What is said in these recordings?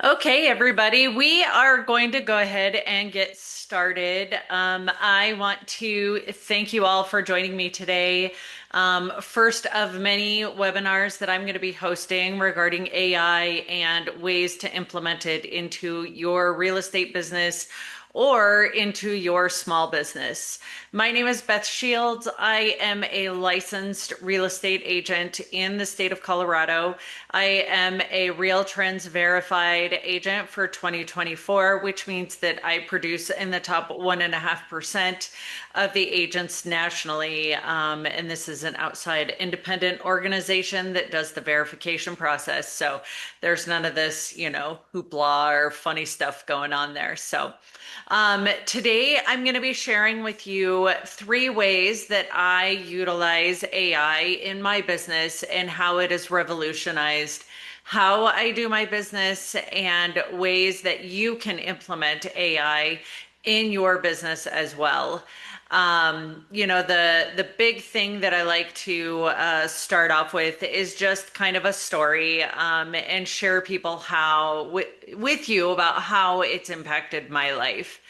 Okay, everybody, we are going to go ahead and get started. I want to thank you all for joining me today. First of many webinars that I'm going to be hosting regarding AI and ways to implement it into your real estate business or into your small business. My name is Beth Shields. I am a licensed real estate agent in the state of Colorado. I am a Real Trends verified agent for 2024, which means that I produce in the top 1.5% of the agents nationally. And this is an outside independent organization that does the verification process. So there's none of this, hoopla or funny stuff going on there. So today, I'm going to be sharing with you 3 ways that I utilize AI in my business and how it has revolutionized how I do my business and ways that you can implement AI in your business as well. The big thing that I like to start off with is just kind of a story and share people how with you about how it's impacted my life.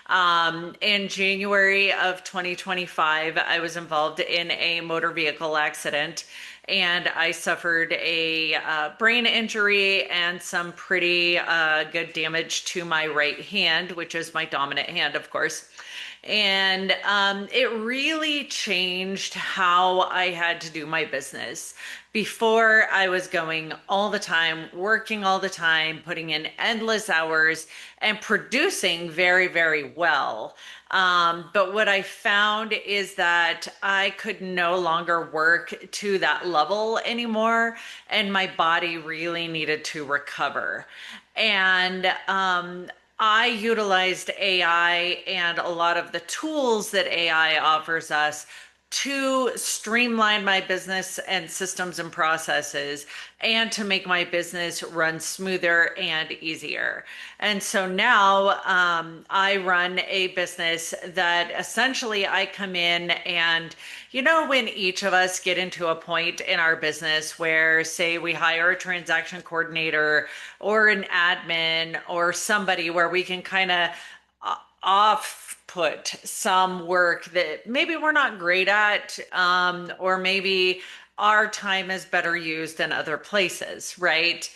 In January of 2025, I was involved in a motor vehicle accident and I suffered a brain injury and some pretty good damage to my right hand, which is my dominant hand, of course. And it really changed how I had to do my business. Before, I was going all the time, working all the time, putting in endless hours and producing very, very well. But what I found is that I could no longer work to that level anymore, and my body really needed to recover. And I utilized AI and a lot of the tools that AI offers us to streamline my business and systems and processes and to make my business run smoother and easier. And so now I run a business that essentially I come in and, when each of us get into a point in our business where, say, we hire a transaction coordinator or an admin or somebody where we can kind of off put some work that maybe we're not great at, or maybe our time is better used in other places, right?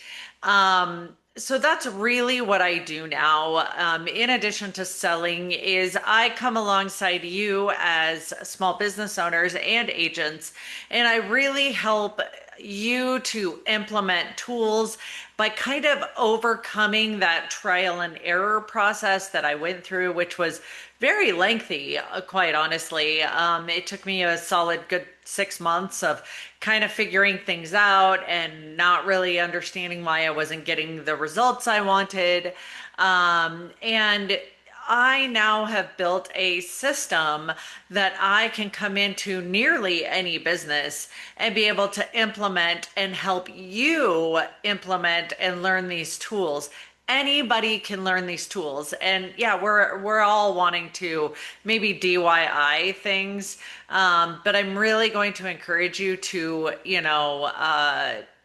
So that's really what I do now. In addition to selling, is I come alongside you as small business owners and agents, and I really help you to implement tools by kind of overcoming that trial and error process that I went through, which was very lengthy, quite honestly. It took me a solid good 6 months of kind of figuring things out and not really understanding why I wasn't getting the results I wanted. And I now have built a system that I can come into nearly any business and be able to implement and help you implement and learn these tools. Anybody can learn these tools. And yeah, we're all wanting to maybe DIY things. But I'm really going to encourage you to,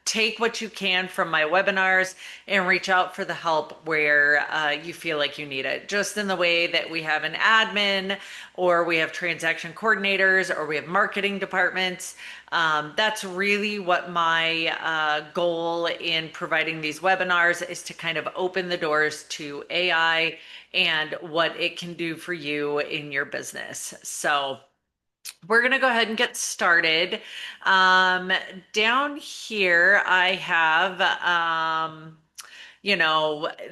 take what you can from my webinars and reach out for the help where you feel like you need it. Just in the way that we have an admin, or we have transaction coordinators, or we have marketing departments. That's really what my goal in providing these webinars is, to kind of open the doors to AI and what it can do for you in your business. So we're going to go ahead and get started. Um, Down here, I have,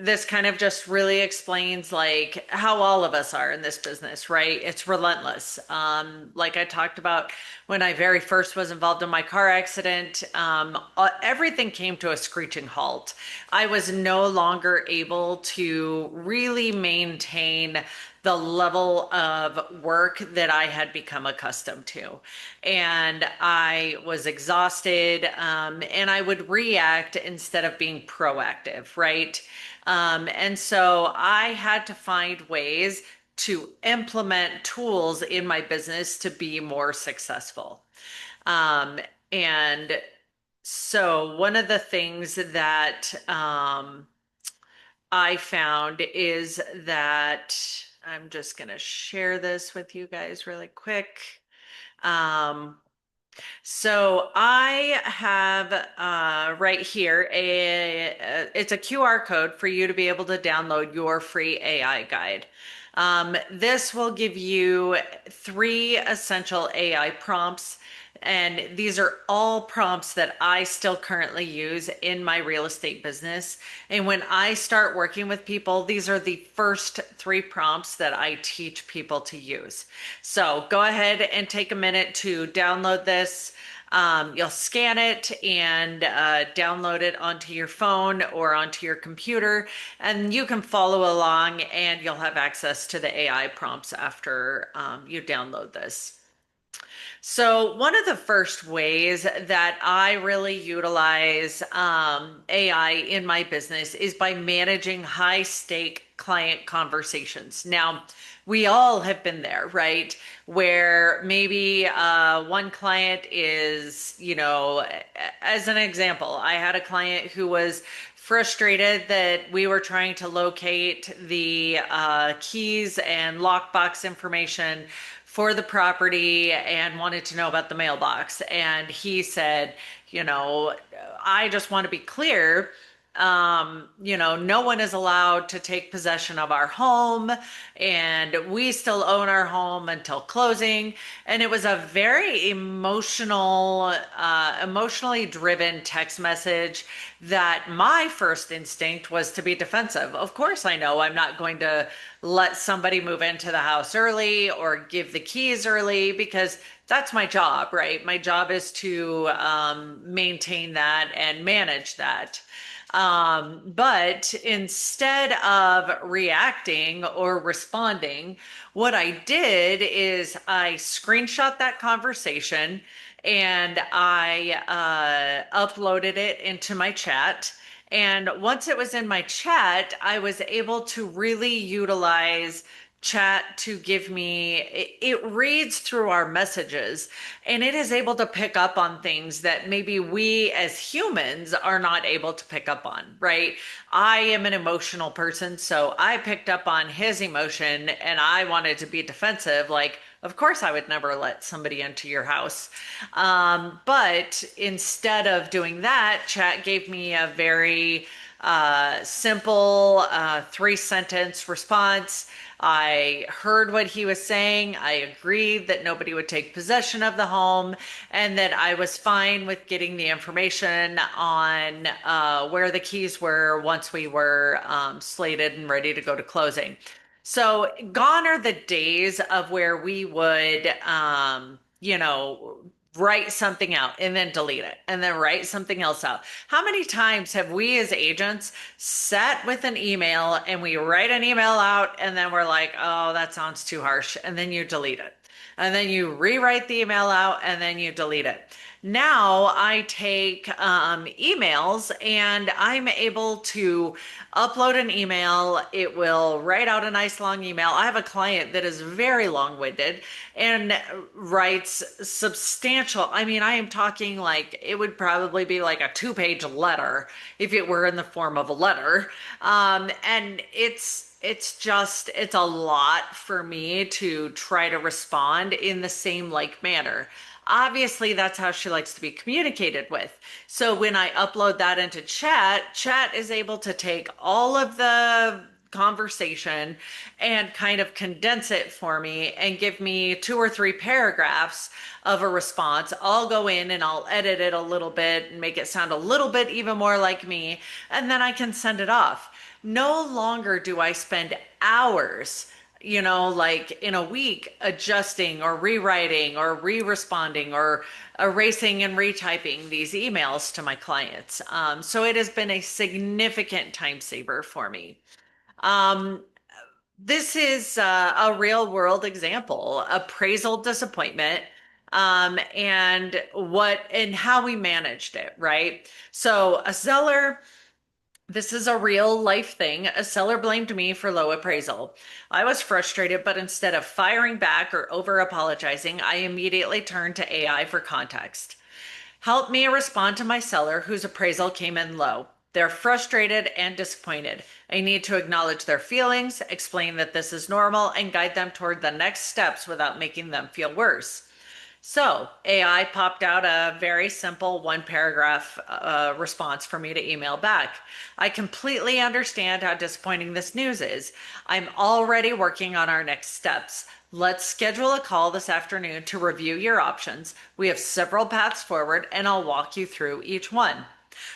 this kind of just really explains like how all of us are in this business, right? It's relentless. Like I talked about when I very first was involved in my car accident, everything came to a screeching halt. I was no longer able to really maintain the level of work that I had become accustomed to. And I was exhausted, and I would react instead of being proactive, right? And so I had to find ways to implement tools in my business to be more successful. Um, and so one of the things that I found is that I'm just going to share this with you guys really quick. Um, so I have right here it's a QR code for you to be able to download your free AI guide. This will give you three essential AI prompts. And these are all prompts that I still currently use in my real estate business. And when I start working with people, these are the first three prompts that I teach people to use. So go ahead and take a minute to download this. You'll scan it and download it onto your phone or onto your computer, and you can follow along and you'll have access to the AI prompts after you download this. So, one of the first ways that I really utilize AI in my business is by managing high stake client conversations. Now, we all have been there, right? Where maybe one client is, as an example, I had a client who was frustrated that we were trying to locate the keys and lockbox information for the property and wanted to know about the mailbox. And he said, I just want to be clear. No one is allowed to take possession of our home, and we still own our home until closing. And it was a very emotionally driven text message that my first instinct was to be defensive. Of course, I know I'm not going to let somebody move into the house early or give the keys early because that's my job, right? My job is to maintain that and manage that. But instead of reacting or responding, what I did is I screenshot that conversation and I uploaded it into my chat. And once it was in my chat, I was able to really utilize chat to give me, it reads through our messages and it is able to pick up on things that maybe we as humans are not able to pick up on, right? I am an emotional person, so I picked up on his emotion and I wanted to be defensive, like, of course, I would never let somebody into your house. But instead of doing that, chat gave me a very simple three-sentence response. I heard what he was saying. I agreed that nobody would take possession of the home and that I was fine with getting the information on where the keys were once we were slated and ready to go to closing. So gone are the days of where we would, write something out and then delete it and then write something else out. How many times have we as agents sat with an email and we write an email out and then we're like, oh, that sounds too harsh. And then you delete it. And then you rewrite the email out and then you delete it. Now I take emails and I'm able to upload an email. It will write out a nice long email. I have a client that is very long-winded and writes substantial. I mean, I am talking like it would probably be like a two-page letter if it were in the form of a letter. And it's a lot for me to try to respond in the same like manner. Obviously, that's how she likes to be communicated with. So when I upload that into chat is able to take all of the conversation and kind of condense it for me and give me two or three paragraphs of a response. I'll go in and I'll edit it a little bit and make it sound a little bit even more like me, and then I can send it off. No longer do I spend hours, like in a week adjusting or rewriting or re-responding or erasing and retyping these emails to my clients. So it has been a significant time saver for me. Um, this is a real world example, appraisal disappointment, and how we managed it, right? So a seller, this is a real life thing. A seller blamed me for low appraisal. I was frustrated, but instead of firing back or over apologizing, I immediately turned to AI for context. Help me respond to my seller whose appraisal came in low. They're frustrated and disappointed. I need to acknowledge their feelings, explain that this is normal, and guide them toward the next steps without making them feel worse. So AI popped out a very simple one paragraph response for me to email back. I completely understand how disappointing this news is. I'm already working on our next steps. Let's schedule a call this afternoon to review your options. We have several paths forward, and I'll walk you through each one.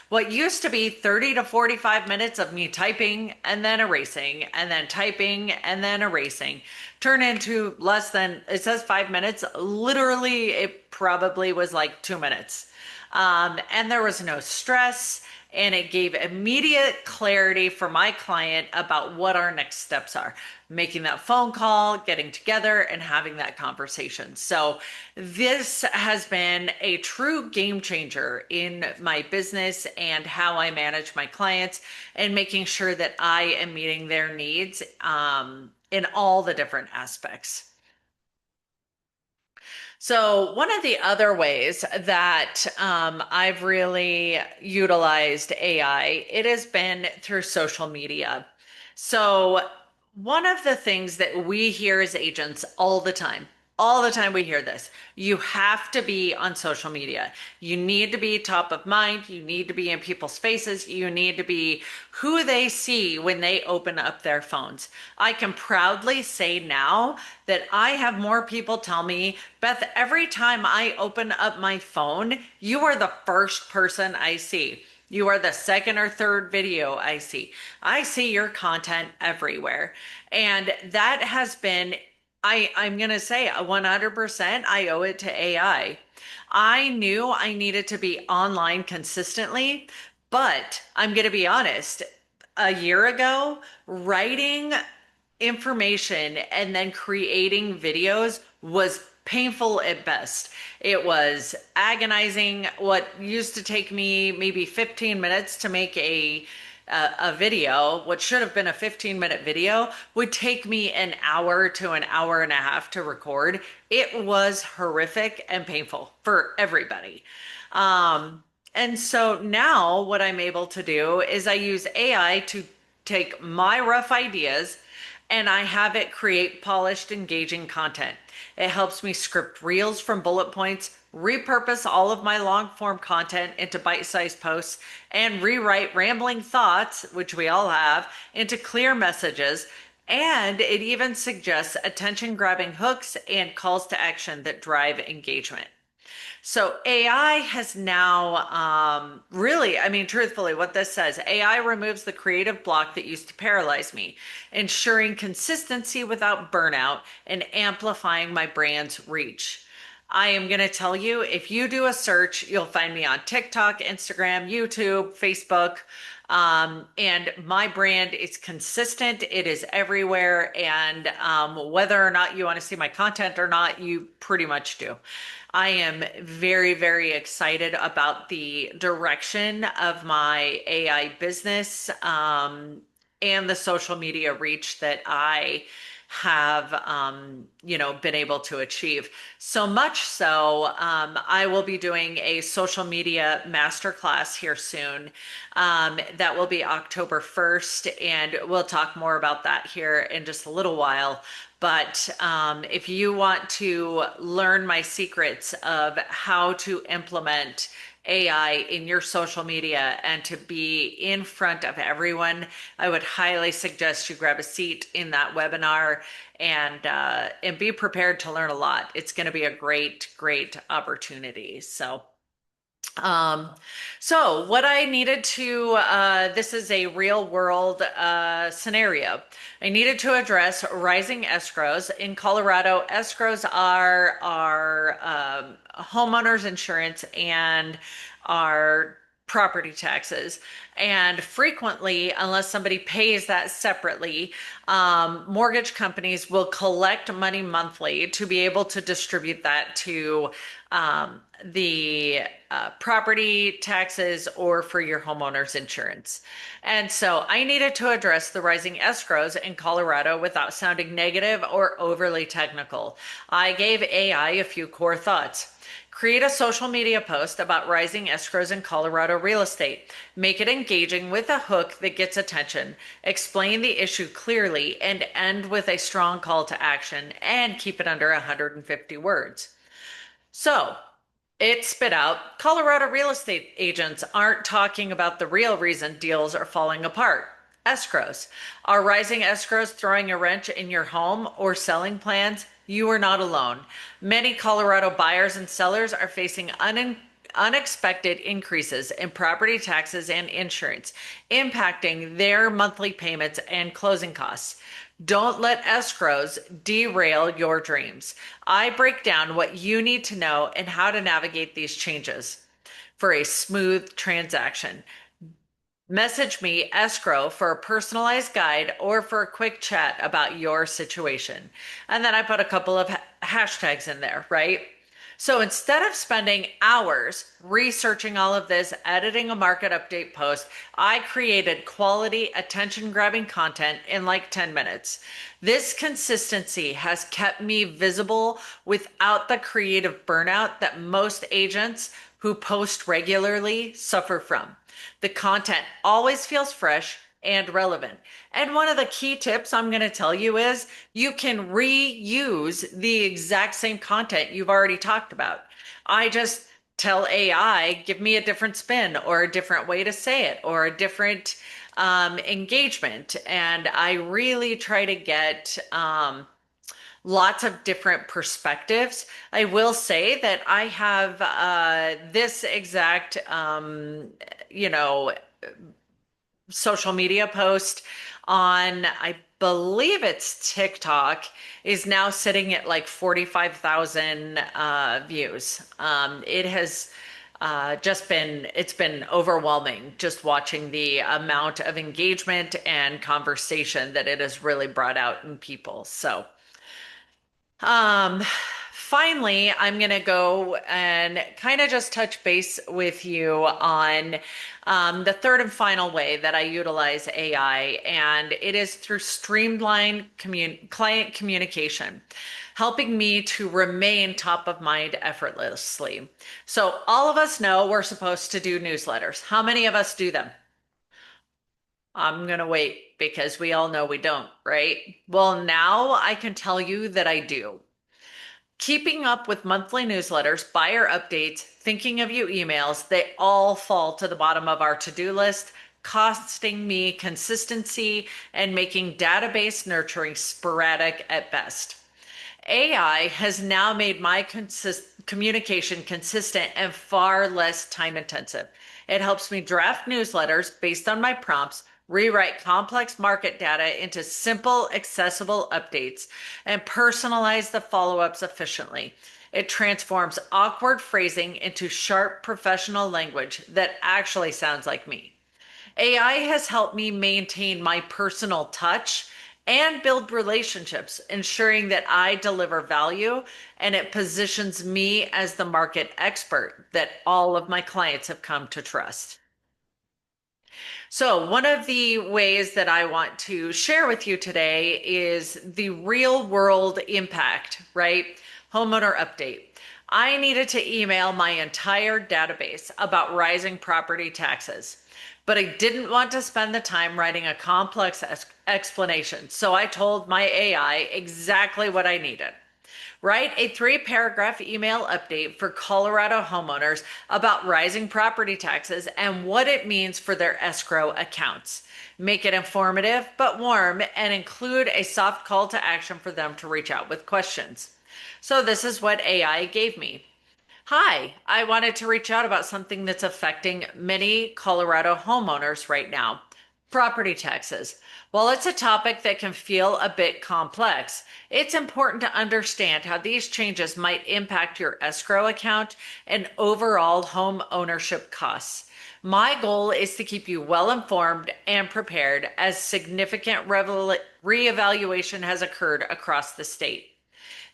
What used to be 30 to 45 minutes of me typing and then erasing and then typing and then erasing turned into less than, it says 5 minutes. Literally, it probably was like 2 minutes. And there was no stress, and it gave immediate clarity for my client about what our next steps are. Making that phone call, getting together, and having that conversation. So, this has been a true game changer in my business and how I manage my clients, and making sure that I am meeting their needs in all the different aspects. So, one of the other ways that I've really utilized AI, it has been through social media. So, one of the things that we hear as agents all the time we hear this. You have to be on social media. You need to be top of mind. You need to be in people's faces. You need to be who they see when they open up their phones. I can proudly say now that I have more people tell me, Beth, every time I open up my phone, you are the first person I see. You are the second or third video I see. I see your content everywhere. And that has been, I'm going to say 100%, I owe it to AI. I knew I needed to be online consistently, but I'm going to be honest, a year ago, writing information and then creating videos was painful at best. It was agonizing. What used to take me maybe 15 minutes to make a video, what should have been a 15-minute video, would take me an hour to an hour and a half to record. It was horrific and painful for everybody. And so now what I'm able to do is I use AI to take my rough ideas and I have it create polished, engaging content. It helps me script reels from bullet points, repurpose all of my long form content into bite-sized posts, and rewrite rambling thoughts, which we all have, into clear messages. And it even suggests attention grabbing hooks and calls to action that drive engagement. So AI has now really, I mean, truthfully, what this says, AI removes the creative block that used to paralyze me, ensuring consistency without burnout and amplifying my brand's reach. I am going to tell you, if you do a search, you'll find me on TikTok, Instagram, YouTube, Facebook. And my brand is consistent. It is everywhere. And whether or not you want to see my content or not, you pretty much do. I am very, very excited about the direction of my AI business and the social media reach that I have been able to achieve. So much so, I will be doing a social media masterclass here soon. That will be October 1st, and we'll talk more about that here in just a little while. But if you want to learn my secrets of how to implement AI in your social media and to be in front of everyone, I would highly suggest you grab a seat in that webinar and be prepared to learn a lot. It's going to be a great, great opportunity. Um, so what I needed to, this is a real world scenario. I needed to address rising escrows. In Colorado, escrows are our homeowners insurance and our property taxes. And frequently, unless somebody pays that separately, mortgage companies will collect money monthly to be able to distribute that to the property taxes or for your homeowner's insurance. And so I needed to address the rising escrows in Colorado without sounding negative or overly technical. I gave AI a few core thoughts. Create a social media post about rising escrows in Colorado real estate. Make it engaging with a hook that gets attention. Explain the issue clearly and end with a strong call to action and keep it under 150 words. So it spit out Colorado real estate agents aren't talking about the real reason deals are falling apart. Escrows. Are rising escrows throwing a wrench in your home or selling plans? You are not alone. Many Colorado buyers and sellers are facing unexpected increases in property taxes and insurance, impacting their monthly payments and closing costs. Don't let escrows derail your dreams. I break down what you need to know and how to navigate these changes for a smooth transaction. Message me escrow for a personalized guide or for a quick chat about your situation. And then I put a couple of hashtags in there, right? So instead of spending hours researching all of this, editing a market update post, I created quality, attention grabbing content in like 10 minutes. This consistency has kept me visible without the creative burnout that most agents who post regularly suffer from. The content always feels fresh and relevant. And one of the key tips I'm going to tell you is you can reuse the exact same content you've already talked about. I just tell AI, give me a different spin or a different way to say it or a different engagement. And I really try to get lots of different perspectives. I will say that I have this exact, you know, social media post on, I believe it's TikTok, is now sitting at like 45,000 views. It has it's been overwhelming just watching the amount of engagement and conversation that it has really brought out in people. So, um, finally, I'm going to go and kind of just touch base with you on the third and final way that I utilize AI, and it is through client communication, helping me to remain top of mind effortlessly. So, all of us know we're supposed to do newsletters. How many of us do them? I'm going to wait because we all know we don't, right? Well, now I can tell you that I do. Keeping up with monthly newsletters, buyer updates, thinking of you emails, they all fall to the bottom of our to-do list, costing me consistency and making database nurturing sporadic at best. AI has now made my communication consistent and far less time intensive. It helps me draft newsletters based on my prompts, rewrite complex market data into simple, accessible updates, and personalize the follow-ups efficiently. It transforms awkward phrasing into sharp professional language that actually sounds like me. AI has helped me maintain my personal touch and build relationships, ensuring that I deliver value and it positions me as the market expert that all of my clients have come to trust. So, one of the ways that I want to share with you today is the real world impact, right? Homeowner update. I needed to email my entire database about rising property taxes, but I didn't want to spend the time writing a complex explanation. So I told my AI exactly what I needed. Write a 3-paragraph email update for Colorado homeowners about rising property taxes and what it means for their escrow accounts. Make it informative but warm and include a soft call to action for them to reach out with questions. So this is what AI gave me. Hi, I wanted to reach out about something that's affecting many Colorado homeowners right now. Property taxes. While it's a topic that can feel a bit complex, it's important to understand how these changes might impact your escrow account and overall home ownership costs. My goal is to keep you well informed and prepared as significant reevaluation has occurred across the state.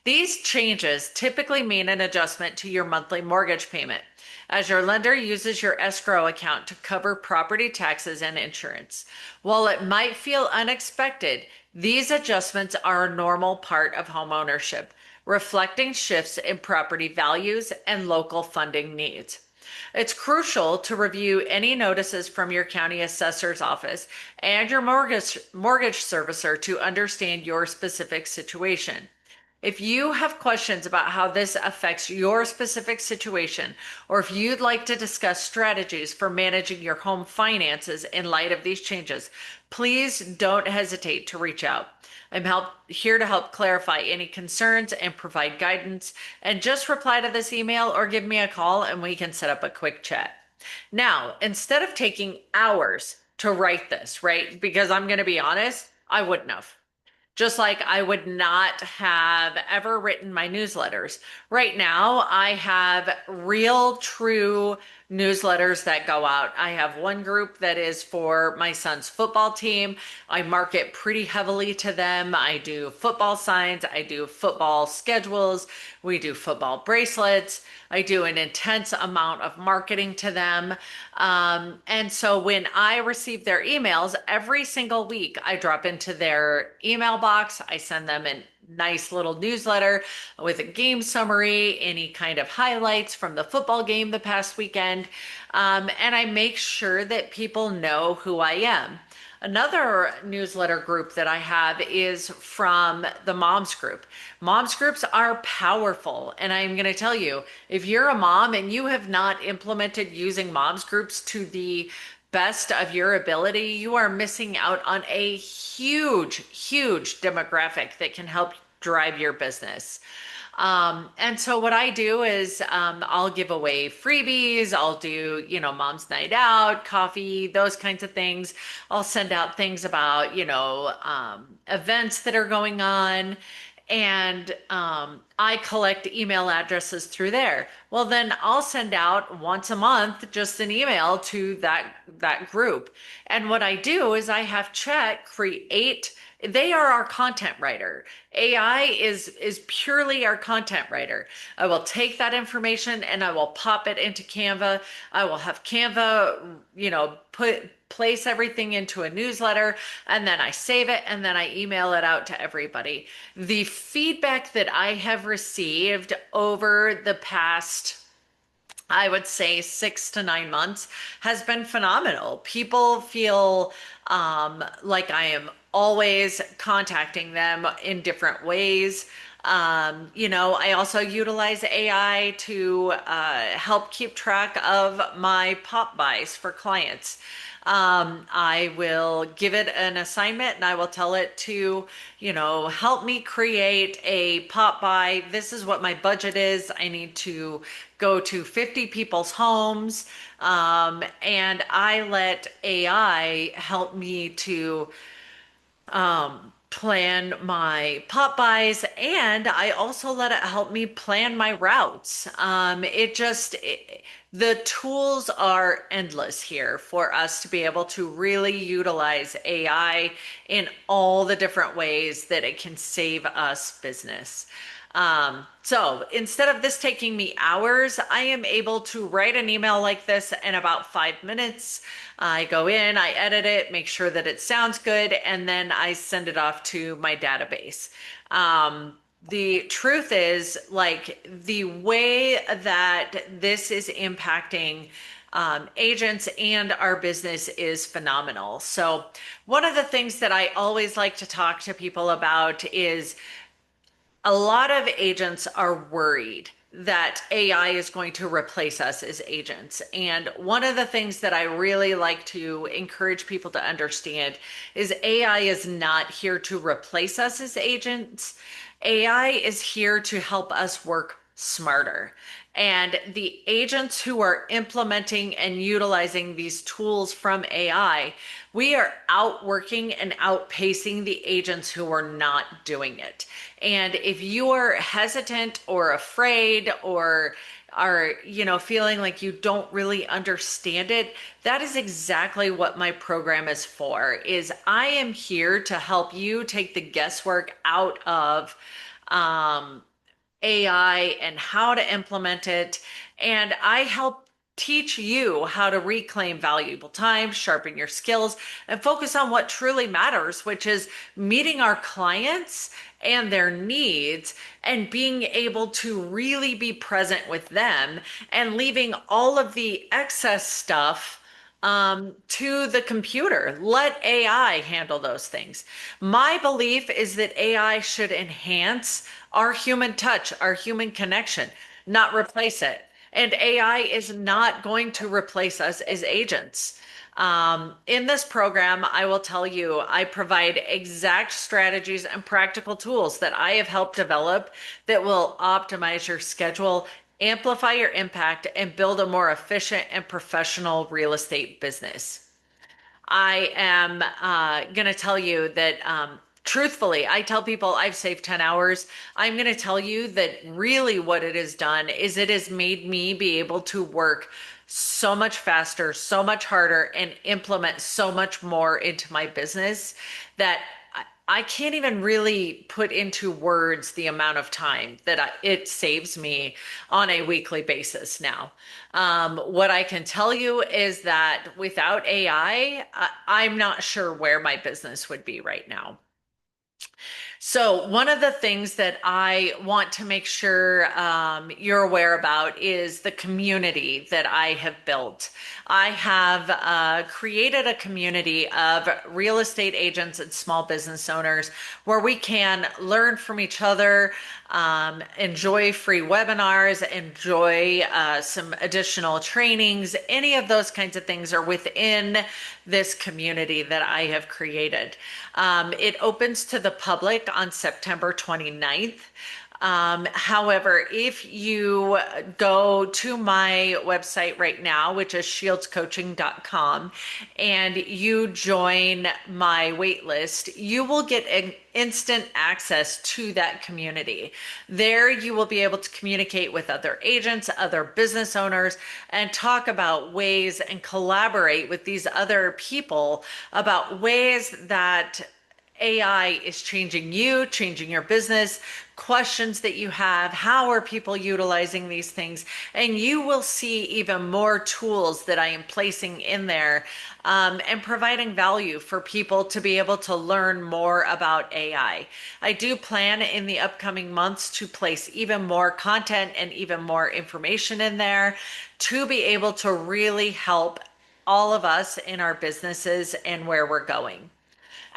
These changes typically mean an adjustment to your monthly mortgage payment, as your lender uses your escrow account to cover property taxes and insurance. While it might feel unexpected, these adjustments are a normal part of homeownership. reflecting shifts in property values and local funding needs. It's crucial to review any notices from your county assessor's office and your mortgage servicer to understand your specific situation. If you have questions about how this affects your specific situation, or if you'd like to discuss strategies for managing your home finances in light of these changes, please don't hesitate to reach out. Here to help clarify any concerns and provide guidance. And just reply to this email or give me a call and we can set up a quick chat. Now, instead of taking hours to write this, right? Because I'm going to be honest, I wouldn't have. Just like I would not have ever written my newsletters. Right now, I have real, true newsletters that go out. I have one group that is for my son's football team. I market pretty heavily to them. I do football signs, I do football schedules, we do football bracelets. I do an intense amount of marketing to them. And so when I receive their emails every single week, I drop into their email box. I send them a nice little newsletter with a game summary, any kind of highlights from the football game the past weekend. And I make sure that people know who I am. Another newsletter group that I have is from the moms group. Moms groups are powerful. And I'm going to tell you, if you're a mom and you have not implemented using moms groups to the best of your ability, you are missing out on a huge, huge demographic that can help drive your business. And so what I do is I'll give away freebies. I'll do, mom's night out, coffee, those kinds of things. I'll send out things about, events that are going on. And I collect email addresses through there. Well, then I'll send out once a month just an email to that group. And what I do is I have Chet create. They are our content writer. AI is purely our content writer. I will take that information and I will pop it into Canva. I will have Canva, place everything into a newsletter, and then I save it and then I email it out to everybody. The feedback that I have received over the past, I would say 6 to 9 months, has been phenomenal. People feel like I am always contacting them in different ways. I also utilize AI to help keep track of my pop buys for clients. I will give it an assignment and I will tell it to, help me create a pop buy. This is what my budget is. I need to go to 50 people's homes. And I let AI help me to plan my pop buys, and I also let it help me plan my routes. The tools are endless here for us to be able to really utilize AI in all the different ways that it can save us business. So instead of this taking me hours, I am able to write an email like this in about 5 minutes. I go in, I edit it, make sure that it sounds good, and then I send it off to my database. The truth is, like, the way that this is impacting agents and our business is phenomenal. So one of the things that I always like to talk to people about is a lot of agents are worried that AI is going to replace us as agents. And one of the things that I really like to encourage people to understand is AI is not here to replace us as agents. AI is here to help us work smarter. And the agents who are implementing and utilizing these tools from AI, we are outworking and outpacing the agents who are not doing it. And if you are hesitant or afraid or are, feeling like you don't really understand it, that is exactly what my program is for. Is I am here to help you take the guesswork out of AI and how to implement it. And I help teach you how to reclaim valuable time, sharpen your skills, and focus on what truly matters, which is meeting our clients and their needs and being able to really be present with them and leaving all of the excess stuff to the computer. Let AI handle those things. My belief is that AI should enhance our human touch, our human connection, not replace it. And AI is not going to replace us as agents. In this program, I will tell you, I provide exact strategies and practical tools that I have helped develop that will optimize your schedule, amplify your impact, and build a more efficient and professional real estate business. I am going to tell you that truthfully, I tell people I've saved 10 hours. I'm going to tell you that really what it has done is it has made me be able to work so much faster, so much harder, and implement so much more into my business that I can't even really put into words the amount of time that it saves me on a weekly basis now. What I can tell you is that without AI, I'm not sure where my business would be right now. So, one of the things that I want to make sure you're aware about is the community that I have built. I have created a community of real estate agents and small business owners where we can learn from each other, enjoy free webinars, enjoy some additional trainings. Any of those kinds of things are within this community that I have created. It opens to the public on September 29th. However, if you go to my website right now, which is shieldscoaching.com, and you join my wait list, you will get an instant access to that community. There, you will be able to communicate with other agents, other business owners, and talk about ways and collaborate with these other people about ways that AI is changing you, changing your business, questions that you have, how are people utilizing these things, and you will see even more tools that I am placing in there and providing value for people to be able to learn more about AI. I do plan in the upcoming months to place even more content and even more information in there to be able to really help all of us in our businesses and where we're going.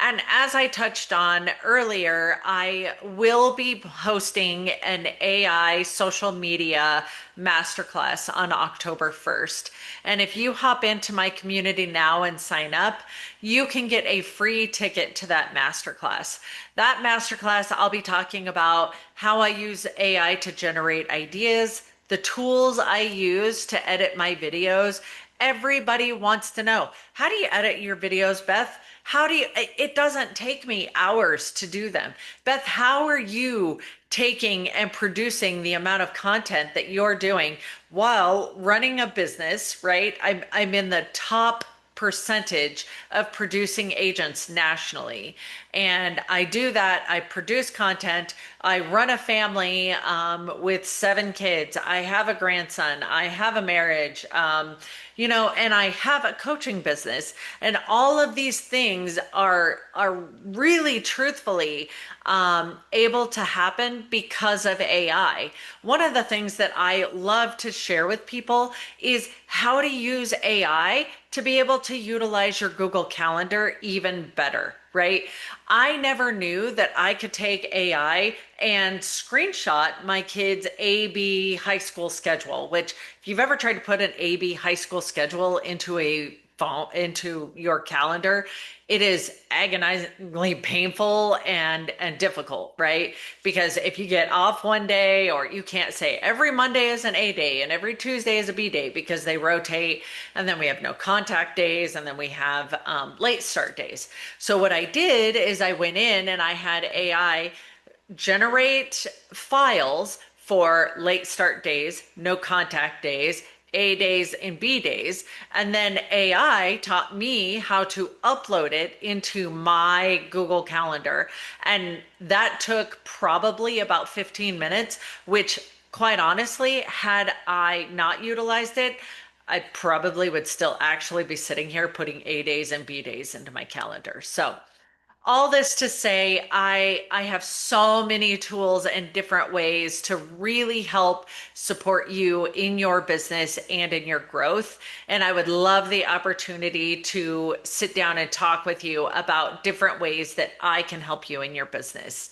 And as I touched on earlier, I will be hosting an AI social media masterclass on October 1st. And if you hop into my community now and sign up, you can get a free ticket to that masterclass. That masterclass, I'll be talking about how I use AI to generate ideas, the tools I use to edit my videos. Everybody wants to know, how do you edit your videos, Beth? How do you, it doesn't take me hours to do them. Beth, how are you taking and producing the amount of content that you're doing while running a business, right? I'm in the top percentage of producing agents nationally. And I do that. I produce content. I run a family with 7 kids. I have a grandson. I have a marriage, and I have a coaching business. And all of these things are really truthfully able to happen because of AI. One of the things that I love to share with people is how to use AI to be able to utilize your Google Calendar even better, right? I never knew that I could take AI and screenshot my kids' AB high school schedule, which if you've ever tried to put an AB high school schedule into a phone, into your calendar, it is agonizingly painful and difficult, right? Because if you get off one day, or you can't say every Monday is an A day and every Tuesday is a B day because they rotate, and then we have no contact days, and then we have late start days. So what I did is I went in and I had AI generate files for late start days, no contact days, A days, and B days. And then AI taught me how to upload it into my Google Calendar. And that took probably about 15 minutes, which quite honestly, had I not utilized it, I probably would still actually be sitting here putting A days and B days into my calendar. So all this to say, I have so many tools and different ways to really help support you in your business and in your growth. And I would love the opportunity to sit down and talk with you about different ways that I can help you in your business.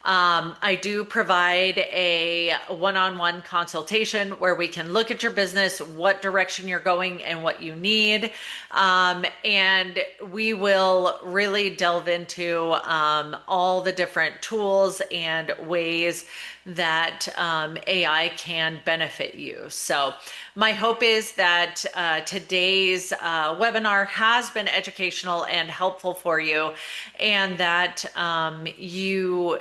I do provide a one-on-one consultation where we can look at your business, what direction you're going, and what you need. And we will really delve into all the different tools and ways that AI can benefit you. So, my hope is that today's webinar has been educational and helpful for you, and that you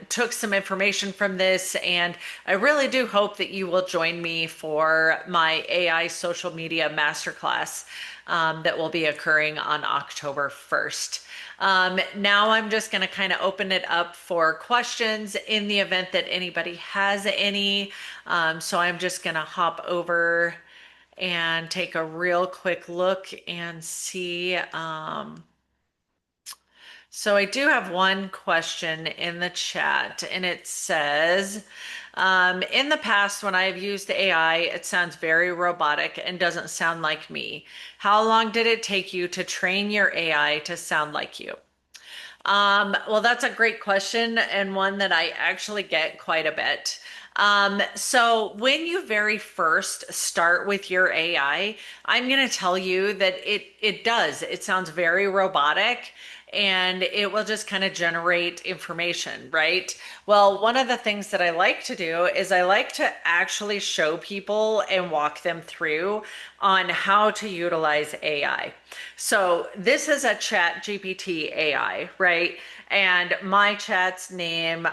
took some information from this. And I really do hope that you will join me for my AI social media masterclass that will be occurring on October 1st. Now I'm just going to kind of open it up for questions in the event that anybody has any. So I'm just going to hop over and take a real quick look and see. So I do have one question in the chat, and it says, in the past, when I have used AI, it sounds very robotic and doesn't sound like me. How long did it take you to train your AI to sound like you? Well, that's a great question, and one that I actually get quite a bit. So when you very first start with your AI, I'm going to tell you that it does. It sounds very robotic, and it will just kind of generate information, right? Well, one of the things that I like to do is I like to actually show people and walk them through on how to utilize AI. So this is a chat GPT AI, right? And my chat's name,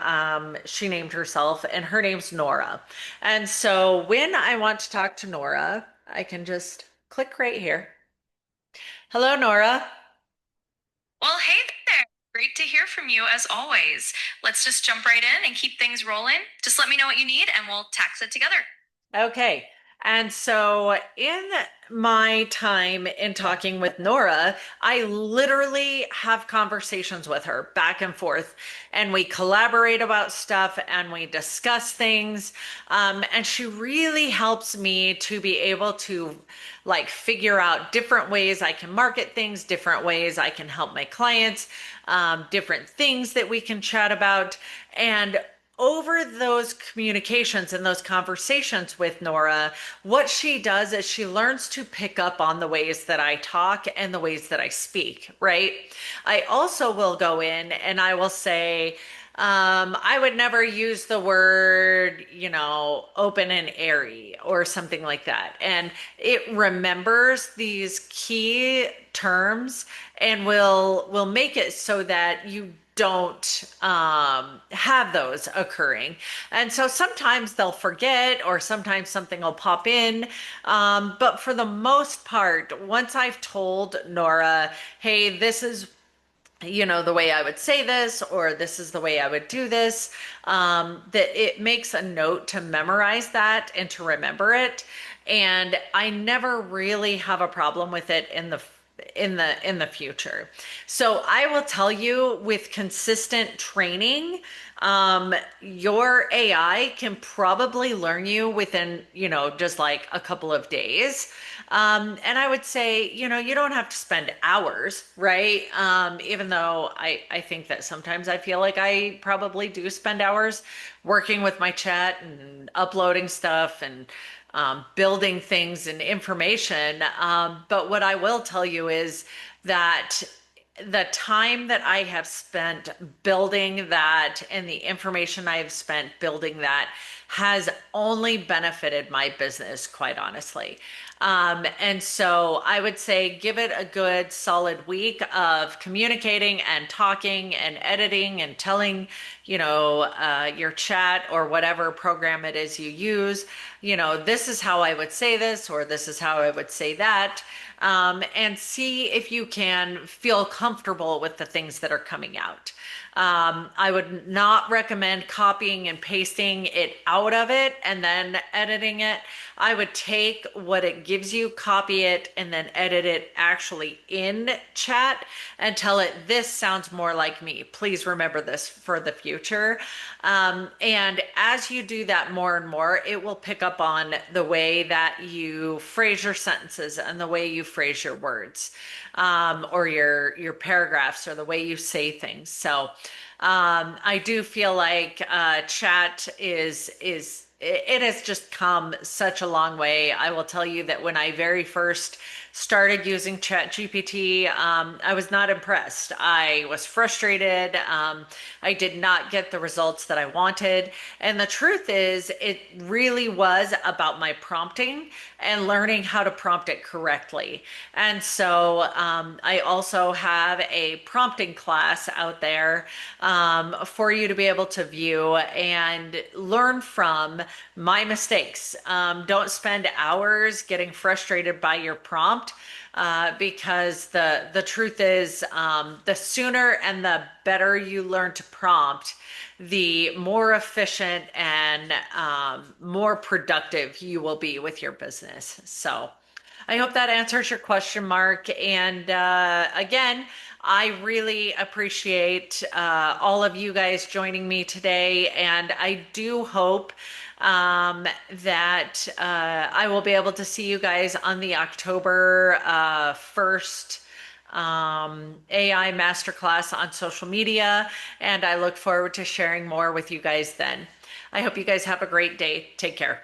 she named herself, and her name's Nora. And so when I want to talk to Nora, I can just click right here. Hello, Nora. Well, hey there. Great to hear from you as always. Let's just jump right in and keep things rolling. Just let me know what you need and we'll tax it together. Okay. And so, in my time in talking with Nora, I literally have conversations with her back and forth, and we collaborate about stuff and we discuss things. And she really helps me to be able to like figure out different ways I can market things, different ways I can help my clients, different things that we can chat about. And over those communications and those conversations with Nora, what she does is she learns to pick up on the ways that I talk and the ways that I speak, right? I also will go in and I will say, I would never use the word, open and airy or something like that. And it remembers these key terms and will make it so that you don't have those occurring. And so sometimes they'll forget, or sometimes something will pop in. But for the most part, once I've told Nora, hey, this is the way I would say this, or this is the way I would do this, that it makes a note to memorize that and to remember it. And I never really have a problem with it in the future. So I will tell you, with consistent training, your AI can probably learn you within, just like a couple of days. And I would say, you don't have to spend hours, right? Even though I think that sometimes I feel like I probably do spend hours working with my chat and uploading stuff and building things and information. But what I will tell you is that the time that I have spent building that and the information I have spent building that has only benefited my business, quite honestly. And so I would say give it a good solid week of communicating and talking and editing and telling, your chat or whatever program it is you use, this is how I would say this, or this is how I would say that. And see if you can feel comfortable with the things that are coming out. I would not recommend copying and pasting it out out of it and then editing it. I would take what it gives you, copy it, and then edit it actually in chat and tell it, this sounds more like me. Please remember this for the future. And as you do that more and more, it will pick up on the way that you phrase your sentences and the way you phrase your words, or your paragraphs, or the way you say things. So I do feel like chat is it has just come such a long way. I will tell you that when I very first started using ChatGPT, I was not impressed. I was frustrated. I did not get the results that I wanted. And the truth is, it really was about my prompting and learning how to prompt it correctly. And so I also have a prompting class out there for you to be able to view and learn from my mistakes. Don't spend hours getting frustrated by your prompt, because the truth is, the sooner and the better you learn to prompt, the more efficient and more productive you will be with your business. So I hope that answers your question, Mark. And again, I really appreciate all of you guys joining me today. And I do hope that I will be able to see you guys on the October 1st AI masterclass on social media. And I look forward to sharing more with you guys then. I hope you guys have a great day. Take care.